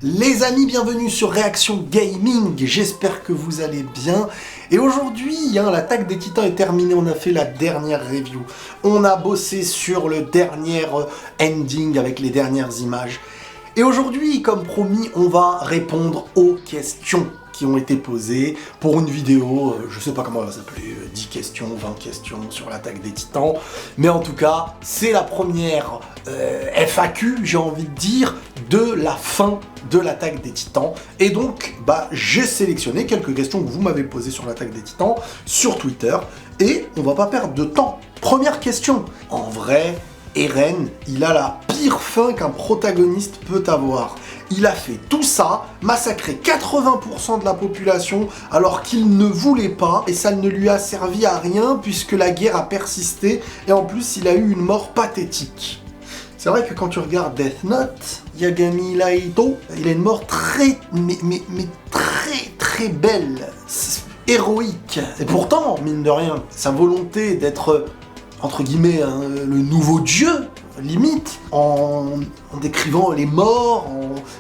Les amis, bienvenue sur Réaction Gaming, j'espère que vous allez bien. Et aujourd'hui, l'attaque des titans est terminée, on a fait la dernière review. On a bossé sur le dernier ending avec les dernières images. Et aujourd'hui, comme promis, on va répondre aux questions qui ont été posées pour une vidéo, je sais pas comment elle va s'appeler, 10 questions, 20 questions sur l'attaque des titans. Mais en tout cas, c'est la première FAQ, j'ai envie de dire, de la fin de l'attaque des titans. Et donc, j'ai sélectionné quelques questions que vous m'avez posées sur l'attaque des titans sur Twitter. Et on va pas perdre de temps. Première question. En vrai, Eren, il a la pire fin qu'un protagoniste peut avoir. Il a fait tout ça, massacré 80% de la population alors qu'il ne voulait pas et ça ne lui a servi à rien puisque la guerre a persisté et en plus il a eu une mort pathétique. C'est vrai que quand tu regardes Death Note, Yagami Laito, il a une mort très belle, héroïque. Et pourtant, mine de rien, sa volonté d'être entre guillemets le nouveau dieu, limite, en décrivant les morts,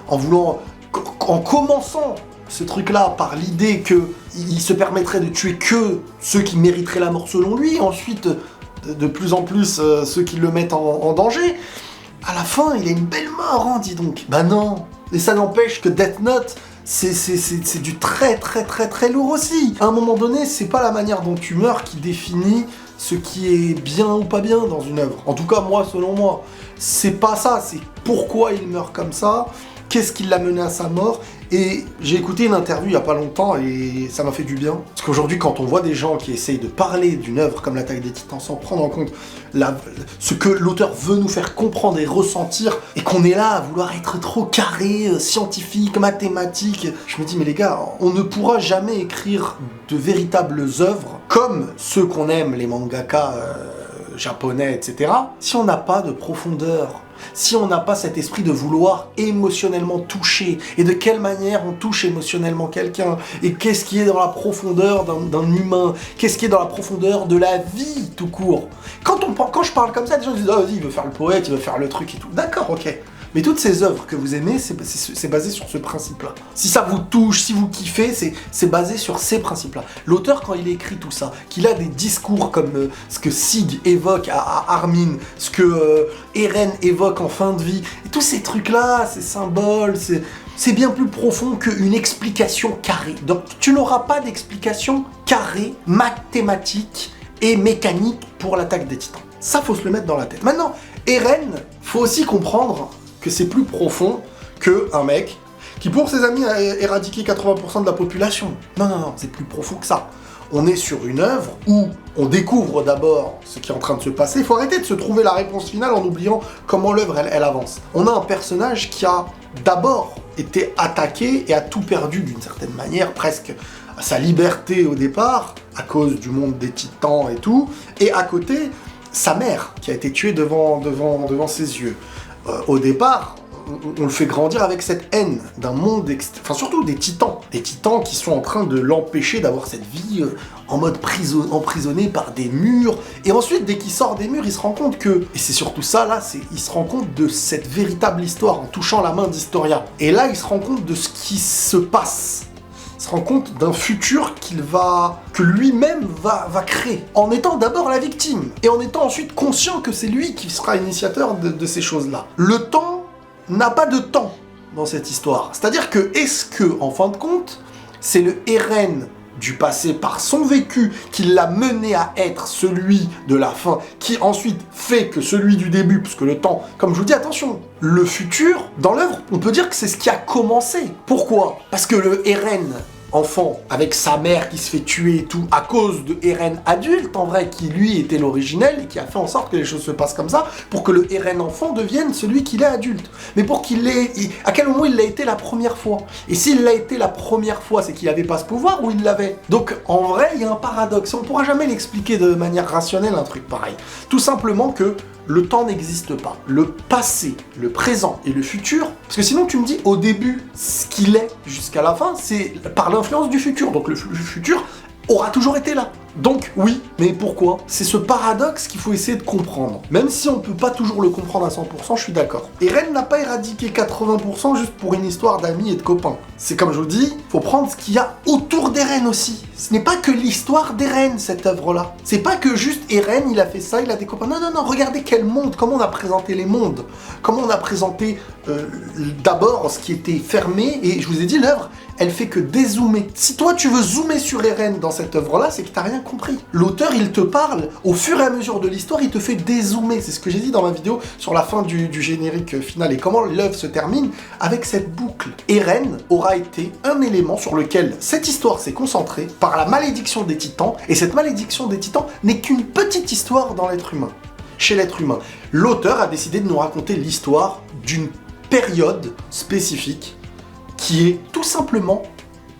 en commençant ce truc-là par l'idée qu'il se permettrait de tuer que ceux qui mériteraient la mort selon lui, ensuite de plus en plus ceux qui le mettent en danger. À la fin, il a une belle mort, dis donc. Non. Et ça n'empêche que Death Note, c'est du très lourd aussi. À un moment donné, c'est pas la manière dont tu meurs qui définit ce qui est bien ou pas bien dans une œuvre. En tout cas, moi, selon moi, c'est pas ça, c'est pourquoi il meurt comme ça, qu'est-ce qui l'a mené à sa mort. Et j'ai écouté une interview il y a pas longtemps et ça m'a fait du bien. Parce qu'aujourd'hui, quand on voit des gens qui essayent de parler d'une œuvre comme l'attaque des titans sans prendre en compte ce que l'auteur veut nous faire comprendre et ressentir, et qu'on est là à vouloir être trop carré, scientifique, mathématique, je me dis, mais les gars, on ne pourra jamais écrire de véritables œuvres comme ceux qu'on aime, les mangaka japonais, etc., si on n'a pas de profondeur. Si on n'a pas cet esprit de vouloir émotionnellement toucher, et de quelle manière on touche émotionnellement quelqu'un, et qu'est-ce qui est dans la profondeur d'un humain, qu'est-ce qui est dans la profondeur de la vie tout court. Quand je parle comme ça, les gens disent « Ah, vas-y, il veut faire le poète, il veut faire le truc et tout ». D'accord, ok. Mais toutes ces œuvres que vous aimez, c'est basé sur ce principe-là. Si ça vous touche, si vous kiffez, c'est basé sur ces principes-là. L'auteur, quand il écrit tout ça, qu'il a des discours comme ce que Sig évoque à Armin, ce que Eren évoque en fin de vie, et tous ces trucs-là, ces symboles, c'est bien plus profond qu'une explication carrée. Donc tu n'auras pas d'explication carrée, mathématique et mécanique pour l'attaque des titans. Ça, faut se le mettre dans la tête. Maintenant, Eren, faut aussi comprendre que c'est plus profond qu'un mec qui, pour ses amis, a éradiqué 80% de la population. Non, c'est plus profond que ça. On est sur une œuvre où on découvre d'abord ce qui est en train de se passer. Il faut arrêter de se trouver la réponse finale en oubliant comment l'œuvre, elle avance. On a un personnage qui a d'abord été attaqué et a tout perdu d'une certaine manière, presque sa liberté au départ, à cause du monde des titans et tout, et à côté, sa mère, qui a été tuée devant ses yeux. Au départ, on le fait grandir avec cette haine d'un monde, enfin surtout des titans qui sont en train de l'empêcher d'avoir cette vie en mode emprisonné par des murs. Et ensuite, dès qu'il sort des murs, il se rend compte que, et c'est surtout ça là, il se rend compte de cette véritable histoire en touchant la main d'Historia. Et là, il se rend compte de ce qui se passe. Il se rend compte d'un futur que lui-même va créer, en étant d'abord la victime, et en étant ensuite conscient que c'est lui qui sera initiateur de ces choses-là. Le temps n'a pas de temps dans cette histoire. C'est-à-dire que, est-ce que, en fin de compte, c'est le Eren du passé, par son vécu, qui l'a mené à être celui de la fin, qui ensuite fait que celui du début, parce que le temps, comme je vous dis, attention, le futur, dans l'œuvre, on peut dire que c'est ce qui a commencé. Pourquoi ? Parce que le Eren enfant, avec sa mère qui se fait tuer et tout, à cause de Eren adulte, en vrai, qui lui était l'originel et qui a fait en sorte que les choses se passent comme ça, pour que le Eren enfant devienne celui qu'il est adulte. Mais pour qu'il l'ait... À quel moment il l'a été la première fois ? Et s'il l'a été la première fois, c'est qu'il n'avait pas ce pouvoir ou il l'avait ? Donc, en vrai, il y a un paradoxe. On ne pourra jamais l'expliquer de manière rationnelle, un truc pareil. Tout simplement que le temps n'existe pas. Le passé, le présent et le futur, parce que sinon tu me dis au début ce qu'il est jusqu'à la fin, c'est par l'influence du futur. Donc le futur aura toujours été là. Donc oui, mais pourquoi? C'est ce paradoxe qu'il faut essayer de comprendre. Même si on peut pas toujours le comprendre à 100%, je suis d'accord. Eren n'a pas éradiqué 80% juste pour une histoire d'amis et de copains. C'est comme je vous dis, faut prendre ce qu'il y a autour d'Eren aussi. Ce n'est pas que l'histoire d'Eren, cette œuvre-là. C'est pas que juste Eren, il a fait ça, il a des copains. Non, non, non, regardez quel monde, comment on a présenté les mondes. Comment on a présenté d'abord ce qui était fermé, et je vous ai dit, l'œuvre, elle fait que dézoomer. Si toi tu veux zoomer sur Eren dans cette œuvre-là, c'est que t'as rien compris. L'auteur, il te parle, au fur et à mesure de l'histoire, il te fait dézoomer. C'est ce que j'ai dit dans ma vidéo sur la fin du générique final et comment l'œuvre se termine avec cette boucle. Eren aura été un élément sur lequel cette histoire s'est concentrée par la malédiction des titans, et cette malédiction des titans n'est qu'une petite histoire dans l'être humain. Chez l'être humain. L'auteur a décidé de nous raconter l'histoire d'une période spécifique qui est tout simplement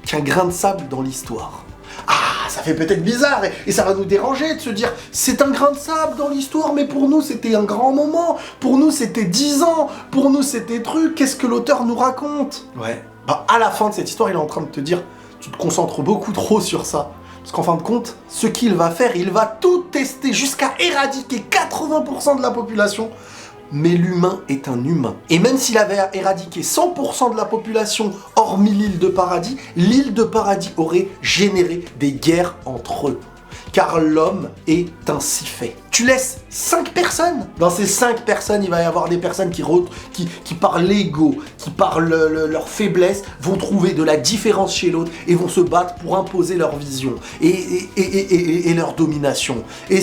qu'un grain de sable dans l'histoire. Ah, ça fait peut-être bizarre et ça va nous déranger de se dire c'est un grain de sable dans l'histoire, mais pour nous c'était un grand moment, pour nous c'était 10 ans, pour nous c'était truc, qu'est-ce que l'auteur nous raconte? Ouais. Bah, à la fin de cette histoire, il est en train de te dire tu te concentres beaucoup trop sur ça. Parce qu'en fin de compte, ce qu'il va faire, il va tout tester jusqu'à éradiquer 80% de la population. Mais l'humain est un humain. Et même s'il avait éradiqué 100% de la population, hormis l'île de Paradis, l'île de Paradis aurait généré des guerres entre eux. Car l'homme est ainsi fait. Tu laisses 5 personnes. Dans ces 5 personnes, il va y avoir des personnes qui par l'ego, qui par leur faiblesse, vont trouver de la différence chez l'autre et vont se battre pour imposer leur vision et leur domination. Et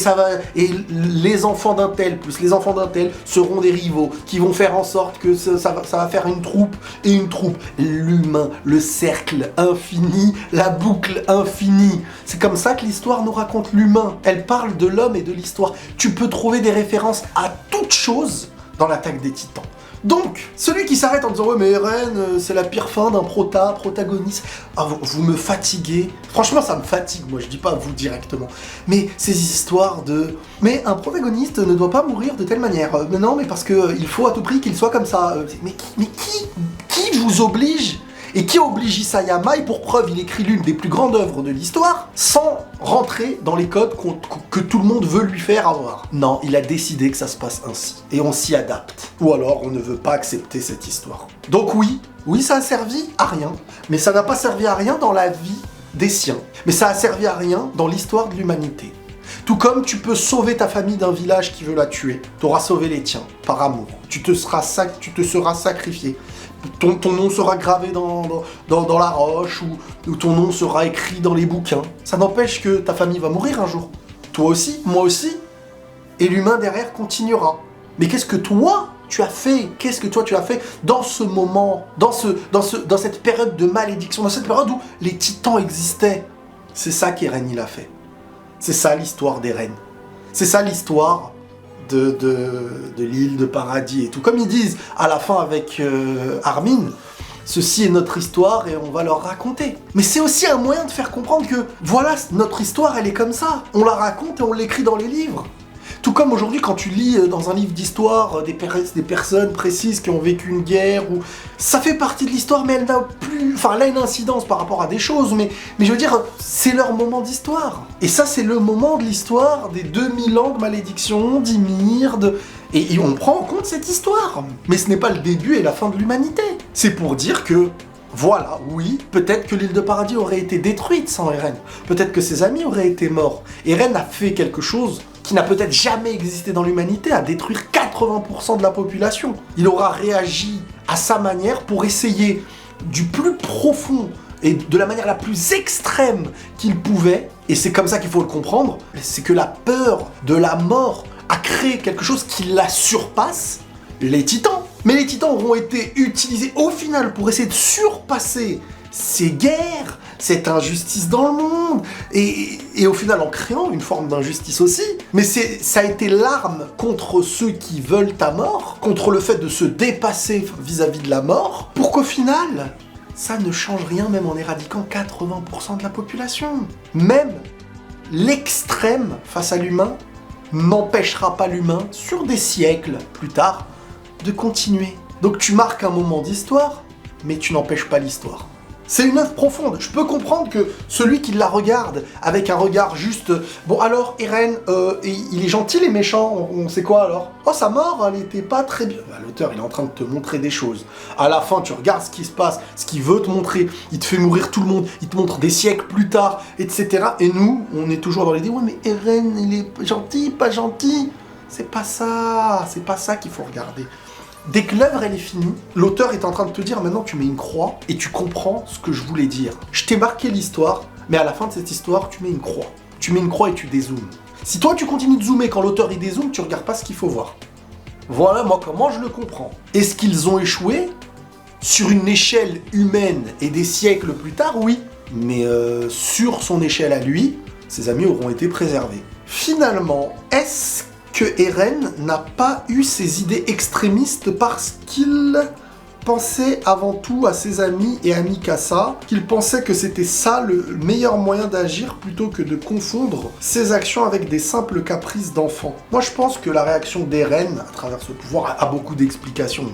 les enfants d'un tel plus les enfants d'un tel seront des rivaux qui vont faire en sorte que ça va faire une troupe et une troupe. L'humain, le cercle infini, la boucle infinie. C'est comme ça que l'histoire nous raconte l'humain. Elle parle de l'homme et de l'histoire. Tu peux trouver des références à toute chose dans l'attaque des titans. Donc, celui qui s'arrête en disant « Ouais, mais Eren, c'est la pire fin d'un protagoniste. » Ah, vous me fatiguez. Franchement, ça me fatigue, moi, je dis pas vous directement. Mais ces histoires de « Mais un protagoniste ne doit pas mourir de telle manière. Mais non, mais parce qu'il faut à tout prix qu'il soit comme ça. » Mais qui vous oblige ? Et qui oblige Isayama, et pour preuve, il écrit l'une des plus grandes œuvres de l'histoire, sans rentrer dans les codes que tout le monde veut lui faire avoir. Non, il a décidé que ça se passe ainsi. Et on s'y adapte. Ou alors, on ne veut pas accepter cette histoire. Donc oui, ça a servi à rien. Mais ça n'a pas servi à rien dans la vie des siens. Mais ça a servi à rien dans l'histoire de l'humanité. Tout comme tu peux sauver ta famille d'un village qui veut la tuer. Tu auras sauvé les tiens, par amour. Tu te seras sacrifié. Ton nom sera gravé dans la roche ou ton nom sera écrit dans les bouquins. Ça n'empêche que ta famille va mourir un jour. Toi aussi, moi aussi. Et l'humain derrière continuera. Mais qu'est-ce que toi, tu as fait? Qu'est-ce que toi, tu as fait dans ce moment, dans cette période de malédiction, dans cette période où les titans existaient? C'est ça qu'Eren il a fait. C'est ça l'histoire d'Eren. C'est ça l'histoire de l'île de Paradis et tout. Comme ils disent à la fin avec Armin, ceci est notre histoire et on va leur raconter. Mais c'est aussi un moyen de faire comprendre que voilà, notre histoire elle est comme ça. On la raconte et on l'écrit dans les livres. Tout comme aujourd'hui quand tu lis dans un livre d'histoire des personnes précises qui ont vécu une guerre, ou ça fait partie de l'histoire mais elle n'a plus... Enfin elle a une incidence par rapport à des choses, mais je veux dire, c'est leur moment d'histoire. Et ça c'est le moment de l'histoire des 2000 ans de malédiction, d'Ymir, et on prend en compte cette histoire. Mais ce n'est pas le début et la fin de l'humanité. C'est pour dire que voilà, oui, peut-être que l'île de Paradis aurait été détruite sans Eren. Peut-être que ses amis auraient été morts. Eren a fait quelque chose qui n'a peut-être jamais existé dans l'humanité, à détruire 80% de la population. Il aura réagi à sa manière pour essayer du plus profond et de la manière la plus extrême qu'il pouvait, et c'est comme ça qu'il faut le comprendre, c'est que la peur de la mort a créé quelque chose qui la surpasse, les titans. Mais les titans auront été utilisés au final pour essayer de surpasser ces guerres, cette injustice dans le monde, et au final en créant une forme d'injustice aussi. Mais ça a été l'arme contre ceux qui veulent ta mort, contre le fait de se dépasser vis-à-vis de la mort, pour qu'au final, ça ne change rien même en éradiquant 80% de la population. Même l'extrême face à l'humain n'empêchera pas l'humain, sur des siècles plus tard, de continuer. Donc tu marques un moment d'histoire, mais tu n'empêches pas l'histoire. C'est une œuvre profonde. Je peux comprendre que celui qui la regarde avec un regard juste... Bon alors, Eren, il est gentil, les méchants, on sait quoi alors? Oh, sa mort, elle était pas très bien. Bah, l'auteur, il est en train de te montrer des choses. À la fin, tu regardes ce qui se passe, ce qu'il veut te montrer. Il te fait mourir tout le monde, il te montre des siècles plus tard, etc. Et nous, on est toujours dans l'idée, ouais mais Eren, il est gentil, pas gentil. C'est pas ça qu'il faut regarder. Dès que l'œuvre elle est finie, l'auteur est en train de te dire maintenant tu mets une croix et tu comprends ce que je voulais dire. Je t'ai marqué l'histoire, mais à la fin de cette histoire, tu mets une croix. Tu mets une croix et tu dézoomes. Si toi tu continues de zoomer quand l'auteur il dézoome, tu regardes pas ce qu'il faut voir. Voilà moi comment je le comprends. Est-ce qu'ils ont échoué? Sur une échelle humaine et des siècles plus tard, oui. Mais sur son échelle à lui, ses amis auront été préservés. Finalement, est-ce que Eren n'a pas eu ses idées extrémistes parce qu'il pensait avant tout à ses amis et à Mikasa, qu'il pensait que c'était ça le meilleur moyen d'agir plutôt que de confondre ses actions avec des simples caprices d'enfant. Moi je pense que la réaction d'Eren à travers ce pouvoir a beaucoup d'explications.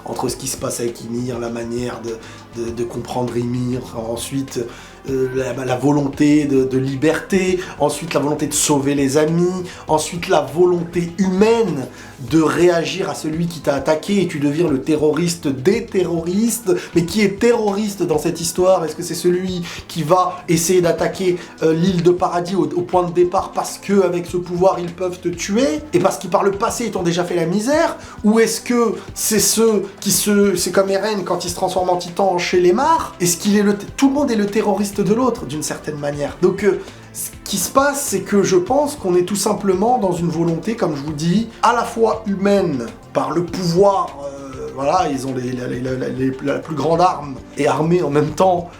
Entre ce qui se passe avec Ymir, la manière de comprendre Ymir, ensuite la volonté de liberté, ensuite la volonté de sauver les amis, ensuite la volonté humaine de réagir à celui qui t'a attaqué et tu deviens le terroriste des terroristes. Mais qui est terroriste dans cette histoire? Est-ce que c'est celui qui va essayer d'attaquer l'île de Paradis au point de départ parce que avec ce pouvoir ils peuvent te tuer et parce qu'ils par le passé ils t'ont déjà fait la misère? Ou est-ce que c'est ceux qui c'est comme Eren quand il se transforme en titan chez les Mar? Est-ce qu'il est tout le monde est le terroriste de l'autre d'une certaine manière? Donc ce qui se passe, c'est que je pense qu'on est tout simplement dans une volonté, comme je vous dis, à la fois humaine, par le pouvoir, voilà, ils ont la plus grande arme, et armée en même temps,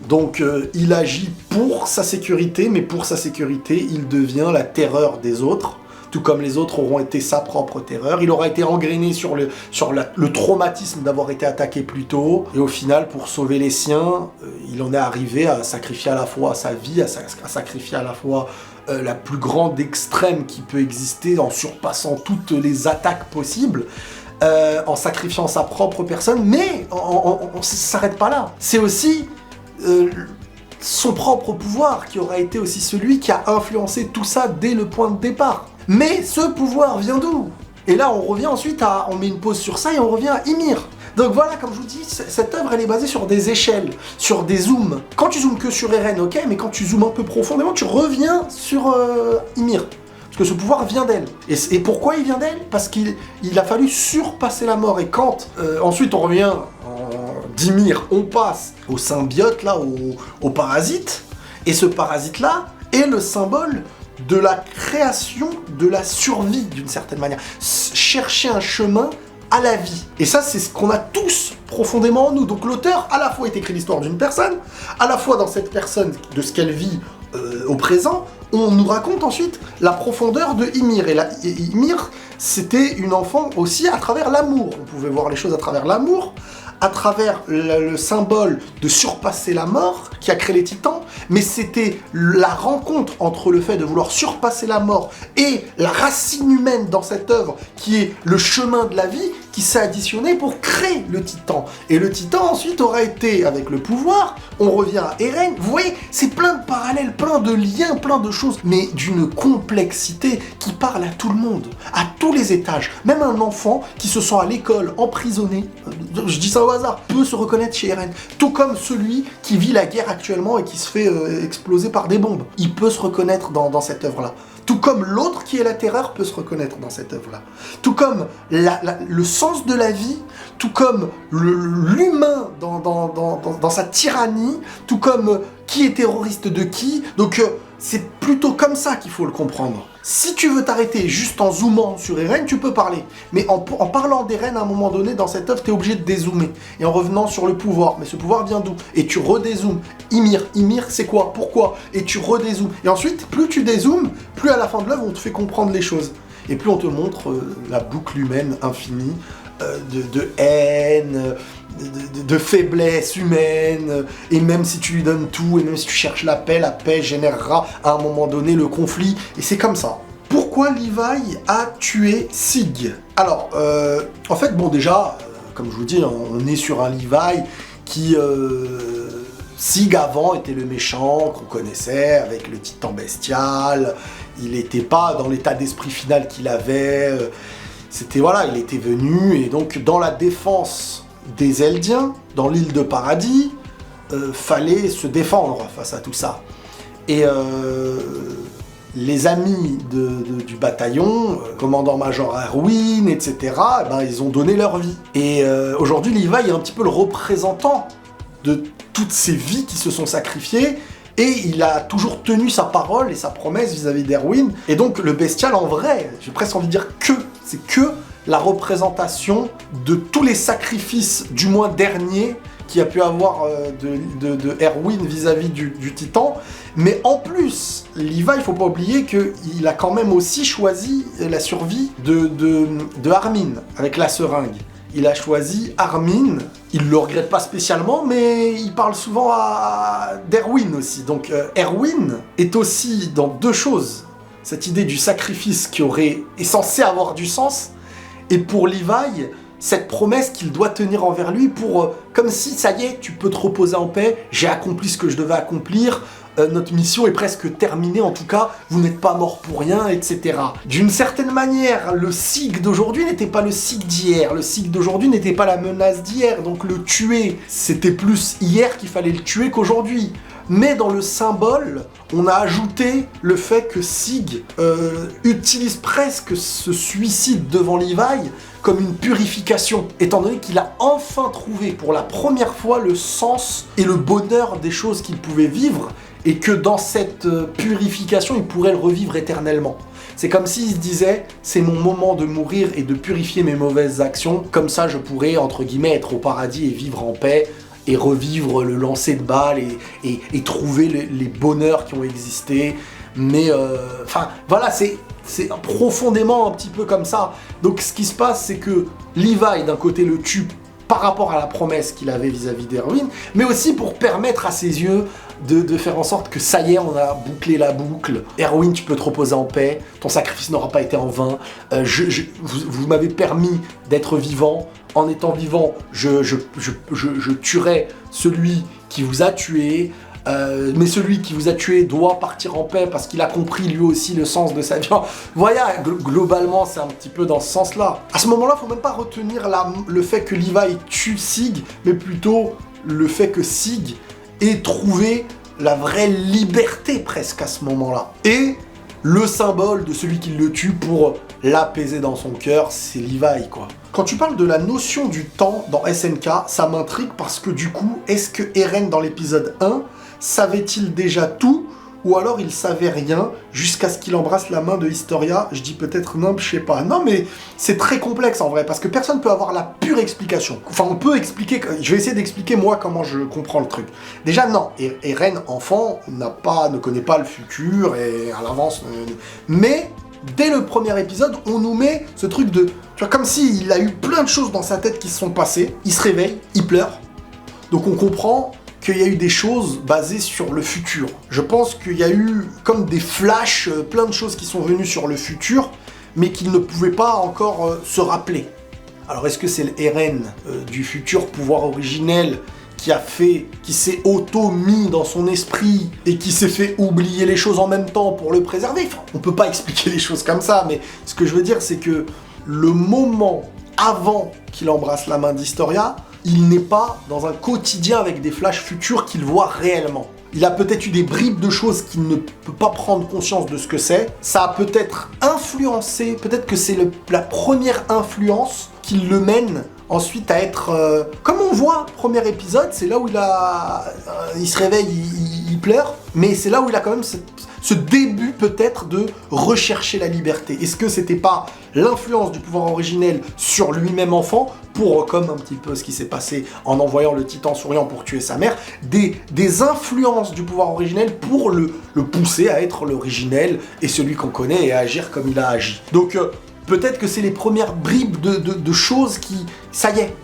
donc il agit pour sa sécurité, mais pour sa sécurité, il devient la terreur des autres, tout comme les autres auront été sa propre terreur. Il aura été engrainé sur le traumatisme d'avoir été attaqué plus tôt. Et au final, pour sauver les siens, il en est arrivé à sacrifier à la fois sa vie, à sacrifier à la fois la plus grande extrême qui peut exister, en surpassant toutes les attaques possibles, en sacrifiant sa propre personne. Mais on ne s'arrête pas là. C'est aussi... son propre pouvoir qui aura été aussi celui qui a influencé tout ça dès le point de départ. Mais ce pouvoir vient d'où? Et là on revient ensuite on met une pause sur ça et on revient à Ymir. Donc voilà, comme je vous dis, cette œuvre elle est basée sur des échelles, sur des zooms. Quand tu zoomes que sur Eren, ok, mais quand tu zoomes un peu profondément, tu reviens sur Ymir. Parce que ce pouvoir vient d'elle. Et pourquoi il vient d'elle? Parce qu'il a fallu surpasser la mort. Et quand ensuite on revient d'Ymir, on passe au symbiote, là, au parasite. Et ce parasite-là est le symbole de la création, de la survie d'une certaine manière. Chercher un chemin à la vie. Et ça, c'est ce qu'on a tous profondément en nous. Donc l'auteur, à la fois, est écrit l'histoire d'une personne, à la fois dans cette personne, de ce qu'elle vit au présent, on nous raconte ensuite la profondeur de Ymir. Et Ymir, c'était une enfant aussi à travers l'amour. On pouvait voir les choses à travers l'amour, à travers le symbole de surpasser la mort qui a créé les titans, mais c'était la rencontre entre le fait de vouloir surpasser la mort et la racine humaine dans cette œuvre qui est le chemin de la vie qui s'est additionné pour créer le titan. Et le titan ensuite aura été avec le pouvoir, on revient à Eren, vous voyez, c'est plein de parallèles, plein de liens, plein de choses, mais d'une complexité qui parle à tout le monde, à tous les étages. Même un enfant qui se sent à l'école emprisonné, je dis ça au hasard, peut se reconnaître chez Eren. Tout comme celui qui vit la guerre actuellement et qui se fait exploser par des bombes. Il peut se reconnaître dans cette œuvre-là. Tout comme l'autre qui est la terreur peut se reconnaître dans cette œuvre-là. Tout comme le sens de la vie, tout comme l'humain dans sa tyrannie, tout comme qui est terroriste de qui. Donc c'est plutôt comme ça qu'il faut le comprendre. Si tu veux t'arrêter juste en zoomant sur Eren, tu peux parler. Mais en parlant d'Eren, à un moment donné, dans cette œuvre, tu es obligé de dézoomer. Et en revenant sur le pouvoir. Mais ce pouvoir vient d'où? Et tu redézoomes. Ymir, c'est quoi? Pourquoi? Et tu redézoomes. Et ensuite, plus tu dézoomes, plus à la fin de l'œuvre, on te fait comprendre les choses. Et plus on te montre la boucle humaine infinie de haine, de faiblesse humaine, et même si tu lui donnes tout, et même si tu cherches la paix générera à un moment donné le conflit, et c'est comme ça. Pourquoi Levi a tué Sig? Alors, en fait, bon déjà, comme je vous dis, on est sur un Levi qui Sig avant était le méchant qu'on connaissait, avec le titan bestial, il n'était pas dans l'état d'esprit final qu'il avait, c'était voilà, il était venu, et donc dans la défense des Eldiens, dans l'île de Paradis, fallait se défendre face à tout ça. Et les amis du bataillon, commandant-major Erwin, etc., ben, ils ont donné leur vie. Et aujourd'hui, Levi est un petit peu le représentant de toutes ces vies qui se sont sacrifiées, et il a toujours tenu sa parole et sa promesse vis-à-vis d'Erwin. Et donc le bestial, en vrai, j'ai presque envie de dire c'est que la représentation de tous les sacrifices, du moins derniers, qu'il y a pu avoir de Erwin vis-à-vis du titan. Mais en plus, Levi, il faut pas oublier qu'il a quand même aussi choisi la survie de Armin, avec la seringue. Il a choisi Armin, il le regrette pas spécialement, mais il parle souvent d'Erwin aussi. Donc Erwin est aussi dans deux choses. Cette idée du sacrifice qui est censé avoir du sens, et pour Levi, cette promesse qu'il doit tenir envers lui comme si, ça y est, tu peux te reposer en paix, j'ai accompli ce que je devais accomplir, notre mission est presque terminée, en tout cas, vous n'êtes pas mort pour rien, etc. D'une certaine manière, le Sig d'aujourd'hui n'était pas le Sig d'hier, le Sig d'aujourd'hui n'était pas la menace d'hier, donc le tuer, c'était plus hier qu'il fallait le tuer qu'aujourd'hui. Mais dans le symbole, on a ajouté le fait que Sig utilise presque ce suicide devant Levi comme une purification, étant donné qu'il a enfin trouvé pour la première fois le sens et le bonheur des choses qu'il pouvait vivre, et que dans cette purification, il pourrait le revivre éternellement. C'est comme s'il se disait, c'est mon moment de mourir et de purifier mes mauvaises actions, comme ça je pourrais, entre guillemets, être au paradis et vivre en paix, et revivre le lancer de balles, et trouver les bonheurs qui ont existé. Mais, voilà, c'est profondément un petit peu comme ça. Donc ce qui se passe, c'est que Levi, d'un côté, le tue par rapport à la promesse qu'il avait vis-à-vis d'Erwin, mais aussi pour permettre à ses yeux de faire en sorte que ça y est, on a bouclé la boucle. Erwin, tu peux te reposer en paix, ton sacrifice n'aura pas été en vain, vous m'avez permis d'être vivant, en étant vivant, je tuerai celui qui vous a tué, mais celui qui vous a tué doit partir en paix parce qu'il a compris lui aussi le sens de sa vie. Voilà, globalement, c'est un petit peu dans ce sens-là. À ce moment-là, il ne faut même pas retenir le fait que Levi tue Sig, mais plutôt le fait que Sig ait trouvé la vraie liberté presque à ce moment-là. Et le symbole de celui qui le tue pour l'apaiser dans son cœur, c'est Levi, quoi. Quand tu parles de la notion du temps dans SNK, ça m'intrigue parce que du coup, est-ce que Eren dans l'épisode 1 savait-il déjà tout, ou alors il savait rien jusqu'à ce qu'il embrasse la main de Historia? Je dis peut-être non, je sais pas. Non, mais c'est très complexe en vrai, parce que personne peut avoir la pure explication. Enfin, on peut expliquer, je vais essayer d'expliquer moi comment je comprends le truc. Déjà, non, Eren, enfant, ne connaît pas le futur, et à l'avance, mais dès le premier épisode, on nous met ce truc de... Tu vois, comme s'il a eu plein de choses dans sa tête qui se sont passées, il se réveille, il pleure, donc on comprend qu'il y a eu des choses basées sur le futur. Je pense qu'il y a eu comme des flashs, plein de choses qui sont venues sur le futur, mais qu'il ne pouvait pas encore se rappeler. Alors est-ce que c'est le Eren du futur pouvoir originel qui s'est auto-mis dans son esprit et qui s'est fait oublier les choses en même temps pour le préserver? Enfin, on peut pas expliquer les choses comme ça, mais ce que je veux dire, c'est que le moment avant qu'il embrasse la main d'Historia, il n'est pas dans un quotidien avec des flashs futurs qu'il voit réellement. Il a peut-être eu des bribes de choses qu'il ne peut pas prendre conscience de ce que c'est. Ça a peut-être influencé, peut-être que c'est la première influence qui le mène ensuite à être... comme on voit, premier épisode, c'est là où il se réveille, il pleure, mais c'est là où il a quand même ce début peut-être de rechercher la liberté. Est-ce que c'était pas l'influence du pouvoir originel sur lui-même enfant, comme un petit peu ce qui s'est passé en envoyant le titan souriant pour tuer sa mère, des influences du pouvoir originel pour le pousser à être l'originel et celui qu'on connaît et à agir comme il a agi. Donc peut-être que c'est les premières bribes de choses qui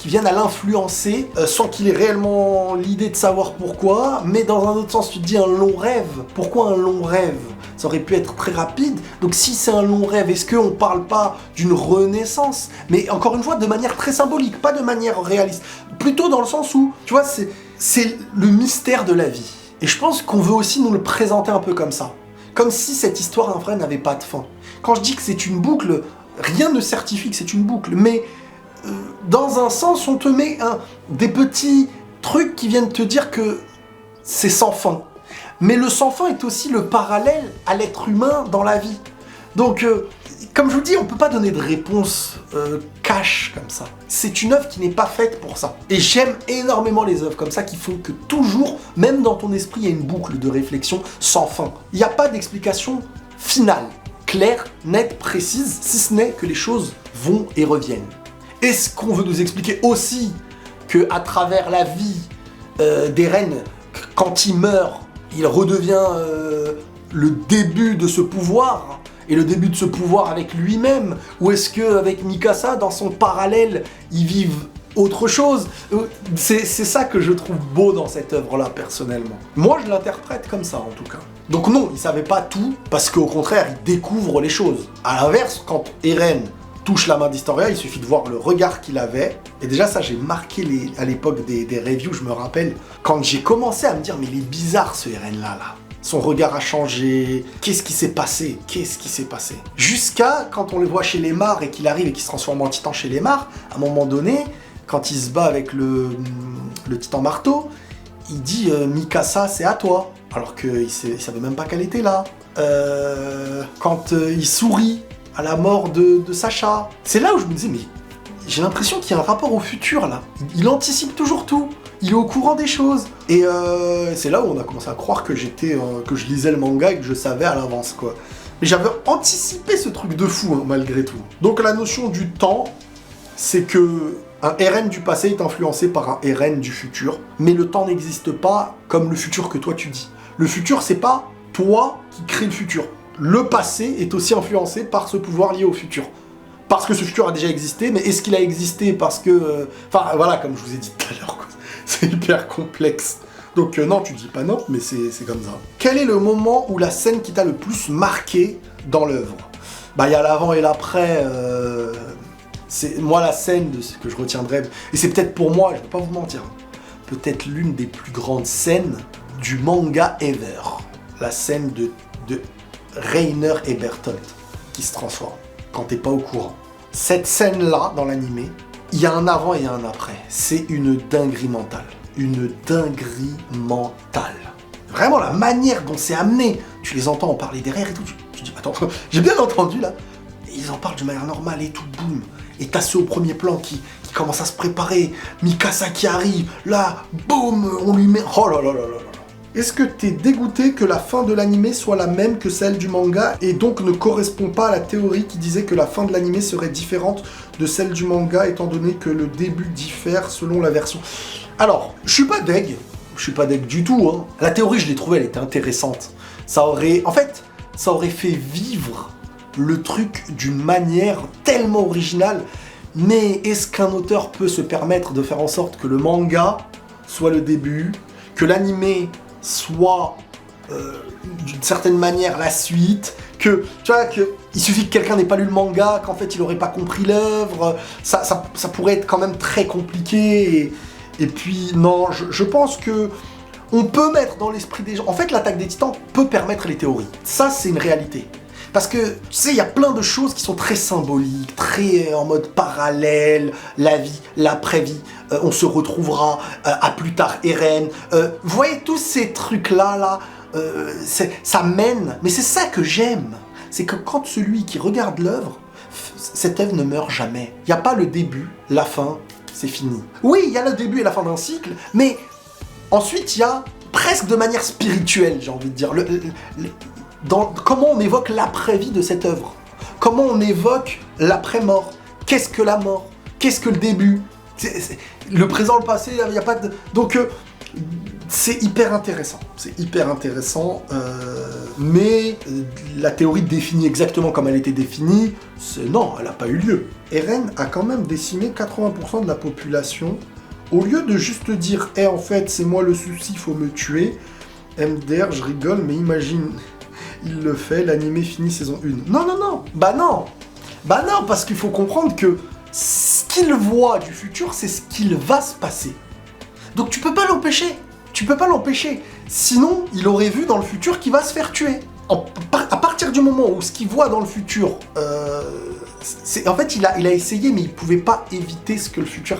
viennent à l'influencer sans qu'il ait réellement l'idée de savoir pourquoi, mais dans un autre sens, tu te dis un long rêve. Pourquoi un long rêve? Ça aurait pu être très rapide. Donc si c'est un long rêve, est-ce qu'on parle pas d'une renaissance? Mais encore une fois, de manière très symbolique, pas de manière réaliste. Plutôt dans le sens où, tu vois, c'est le mystère de la vie. Et je pense qu'on veut aussi nous le présenter un peu comme ça. Comme si cette histoire en vrai n'avait pas de fin. Quand je dis que c'est une boucle, rien ne certifie que c'est une boucle, mais dans un sens, on te met des petits trucs qui viennent te dire que c'est sans fin. Mais le sans fin est aussi le parallèle à l'être humain dans la vie. Donc, comme je vous dis, on ne peut pas donner de réponse cash comme ça. C'est une œuvre qui n'est pas faite pour ça. Et j'aime énormément les œuvres comme ça qui font que toujours, même dans ton esprit, il y a une boucle de réflexion sans fin. Il n'y a pas d'explication finale, claire, nette, précise, si ce n'est que les choses vont et reviennent. Est-ce qu'on veut nous expliquer aussi qu'à travers la vie d'Eren, quand il meurt, il redevient le début de ce pouvoir, et le début de ce pouvoir avec lui-même, ou est-ce qu'avec Mikasa, dans son parallèle, ils vivent autre chose? C'est ça que je trouve beau dans cette œuvre-là, personnellement. Moi, je l'interprète comme ça, en tout cas. Donc non, il savait pas tout, parce qu'au contraire, il découvre les choses. À l'inverse, quand Eren touche la main d'Historia, il suffit de voir le regard qu'il avait. Et déjà ça, j'ai marqué à l'époque des reviews, je me rappelle, quand j'ai commencé à me dire, mais il est bizarre ce Eren là. Son regard a changé, qu'est-ce qui s'est passé? Jusqu'à quand on le voit chez les Mars et qu'il arrive et qu'il se transforme en titan chez les Mars, à un moment donné, quand il se bat avec le titan marteau, il dit Mikasa c'est à toi, alors qu'il savait même pas qu'elle était là. Quand il sourit à la mort de Sacha. C'est là où je me disais, mais j'ai l'impression qu'il y a un rapport au futur là. Il anticipe toujours tout. Il est au courant des choses. Et c'est là où on a commencé à croire que que je lisais le manga et que je savais à l'avance, quoi. Mais j'avais anticipé ce truc de fou, hein, malgré tout. Donc la notion du temps, c'est que un Eren du passé est influencé par un Eren du futur. Mais le temps n'existe pas comme le futur que toi tu dis. Le futur, c'est pas toi qui crée le futur. Le passé est aussi influencé par ce pouvoir lié au futur. Parce que ce futur a déjà existé, mais est-ce qu'il a existé parce que... Enfin, voilà, comme je vous ai dit tout à l'heure, quoi. C'est hyper complexe. Donc non, tu dis pas non, mais c'est comme ça. Quel est le moment ou la scène qui t'a le plus marqué dans l'œuvre? Bah, il y a l'avant et l'après. C'est moi la scène de ce que je retiendrai. Et c'est peut-être pour moi, je vais pas vous mentir, peut-être l'une des plus grandes scènes du manga ever. La scène de Reiner et Bertolt qui se transforment quand t'es pas au courant. Cette scène-là, dans l'animé, il y a un avant et un après. C'est une dinguerie mentale. Une dinguerie mentale. Vraiment, la manière dont c'est amené, tu les entends en parler derrière et tout, tu dis, attends, j'ai bien entendu là. Et ils en parlent de manière normale et tout, boum. Et t'as ceux au premier plan qui commencent à se préparer. Mikasa qui arrive, là, boum, on lui met... Oh là là là là là. Est-ce que t'es dégoûté que la fin de l'animé soit la même que celle du manga et donc ne correspond pas à la théorie qui disait que la fin de l'animé serait différente de celle du manga étant donné que le début diffère selon la version? Alors, je suis pas deg du tout, hein. La théorie, je l'ai trouvée, elle était intéressante. Ça aurait fait vivre le truc d'une manière tellement originale, mais est-ce qu'un auteur peut se permettre de faire en sorte que le manga soit le début, que l'animé soit d'une certaine manière la suite, que tu vois que il suffit que quelqu'un n'ait pas lu le manga, qu'en fait il aurait pas compris l'œuvre, ça pourrait être quand même très compliqué et puis non, je pense que on peut mettre dans l'esprit des gens, en fait l'attaque des titans peut permettre les théories, ça c'est une réalité. Parce que, tu sais, il y a plein de choses qui sont très symboliques, très en mode parallèle, la vie, l'après-vie, on se retrouvera, à plus tard, Eren. Vous voyez, tous ces trucs-là, ça mène, mais c'est ça que j'aime. C'est que quand celui qui regarde l'œuvre, cette œuvre ne meurt jamais. Il n'y a pas le début, la fin, c'est fini. Oui, il y a le début et la fin d'un cycle, mais ensuite, il y a presque de manière spirituelle, j'ai envie de dire, comment on évoque l'après-vie de cette œuvre? Comment on évoque l'après-mort? Qu'est-ce que la mort? Qu'est-ce que le début? Le présent, le passé, il n'y a pas de... Donc, c'est hyper intéressant. C'est hyper intéressant. Mais la théorie définie exactement comme elle était définie, non, elle n'a pas eu lieu. Eren a quand même décimé 80% de la population. Au lieu de juste dire « Eh, en fait, c'est moi le souci, faut me tuer », MDR, je rigole, mais imagine... Il le fait, l'animé finit saison 1. Non, non, non. Bah non, parce qu'il faut comprendre que ce qu'il voit du futur, c'est ce qu'il va se passer. Donc tu peux pas l'empêcher. Tu peux pas l'empêcher. Sinon, il aurait vu dans le futur qu'il va se faire tuer. À partir du moment où ce qu'il voit dans le futur, en fait, il a essayé, mais il pouvait pas éviter ce que le futur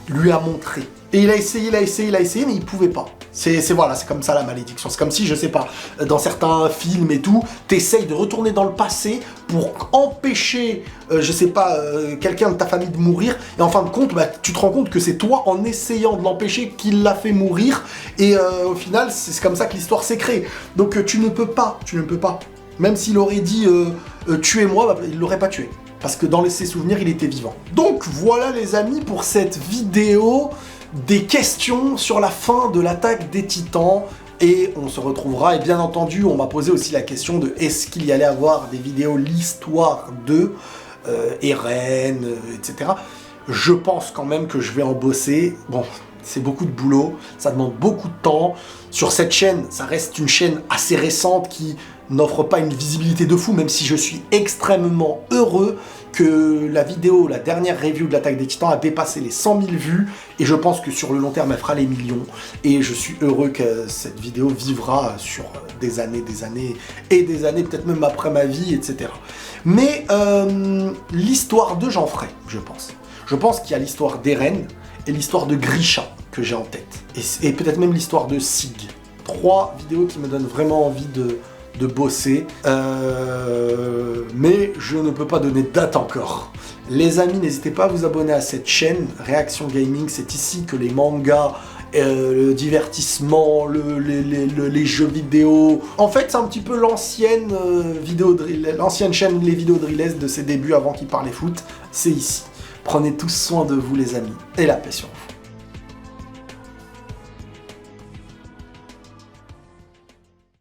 lui a montré. Et il a essayé, mais il pouvait pas. Voilà, c'est comme ça la malédiction. C'est comme si, je sais pas, dans certains films et tout, t'essayes de retourner dans le passé pour empêcher, je sais pas, quelqu'un de ta famille de mourir. Et en fin de compte, bah, tu te rends compte que c'est toi, en essayant de l'empêcher, qui l'a fait mourir. Et au final, c'est comme ça que l'histoire s'est créée. Donc tu ne peux pas. Même s'il aurait dit tuez-moi, bah, il l'aurait pas tué. Parce que dans ses souvenirs, il était vivant. Donc voilà les amis pour cette vidéo des questions sur la fin de l'attaque des Titans. Et on se retrouvera, et bien entendu, on m'a posé aussi la question de est-ce qu'il y allait avoir des vidéos l'histoire de Eren, etc. Je pense quand même que je vais en bosser. Bon, c'est beaucoup de boulot, ça demande beaucoup de temps. Sur cette chaîne, ça reste une chaîne assez récente qui n'offre pas une visibilité de fou, même si je suis extrêmement heureux que la dernière review de l'attaque des Titans a dépassé les 100 000 vues, et je pense que sur le long terme, elle fera les millions, et je suis heureux que cette vidéo vivra sur des années, peut-être même après ma vie, etc. Mais l'histoire 2, j'en ferai, je pense. Je pense qu'il y a l'histoire d'Eren et l'histoire de Grisha que j'ai en tête, et peut-être même l'histoire de Sig. 3 vidéos qui me donnent vraiment envie de bosser, mais je ne peux pas donner de date encore. Les amis, n'hésitez pas à vous abonner à cette chaîne, Réaction Gaming, c'est ici que les mangas, le divertissement, les jeux vidéo... En fait, c'est un petit peu l'ancienne chaîne Les Vidéos Drillesses de ses débuts avant qu'il parlait foot, c'est ici. Prenez tous soin de vous les amis, et la paix sur vous.